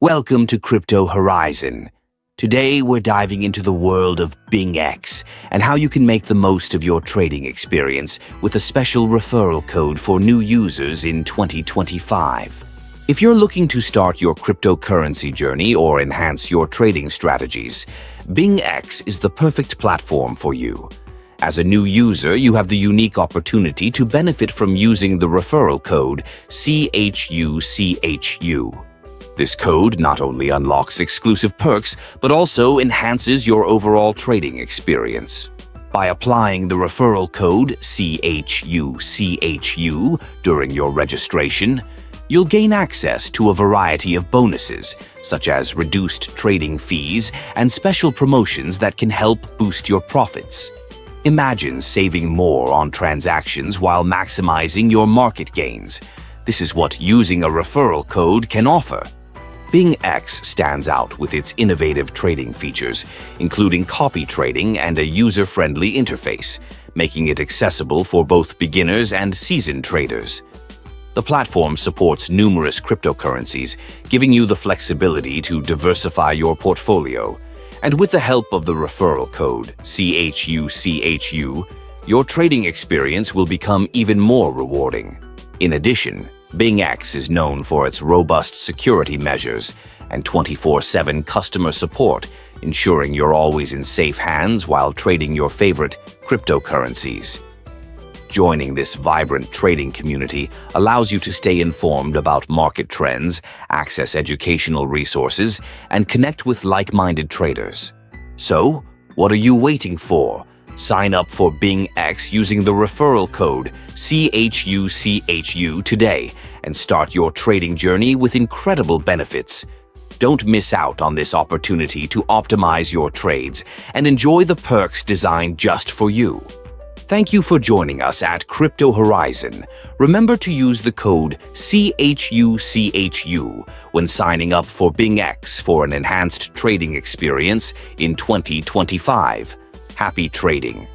Welcome to Crypto Horizon. Today, we're diving into the world of BingX and how you can make the most of your trading experience with a special referral code for new users in 2025. If you're looking to start your cryptocurrency journey or enhance your trading strategies, BingX is the perfect platform for you. As a new user, you have the unique opportunity to benefit from using the referral code CHUCHU. This code not only unlocks exclusive perks, but also enhances your overall trading experience. By applying the referral code CHUCHU during your registration, you'll gain access to a variety of bonuses, such as reduced trading fees and special promotions that can help boost your profits. Imagine saving more on transactions while maximizing your market gains. This is what using a referral code can offer. BingX stands out with its innovative trading features, including copy trading and a user-friendly interface, making it accessible for both beginners and seasoned traders. The platform supports numerous cryptocurrencies, giving you the flexibility to diversify your portfolio. And with the help of the referral code CHUCHU, your trading experience will become even more rewarding. In addition, BingX is known for its robust security measures and 24/7 customer support, ensuring you're always in safe hands while trading your favorite cryptocurrencies. Joining this vibrant trading community allows you to stay informed about market trends, access educational resources, and connect with like-minded traders. So, what are you waiting for? Sign up for BingX using the referral code CHUCHU today and start your trading journey with incredible benefits. Don't miss out on this opportunity to optimize your trades and enjoy the perks designed just for you. Thank you for joining us at Crypto Horizon. Remember to use the code CHUCHU when signing up for BingX for an enhanced trading experience in 2025. Happy trading!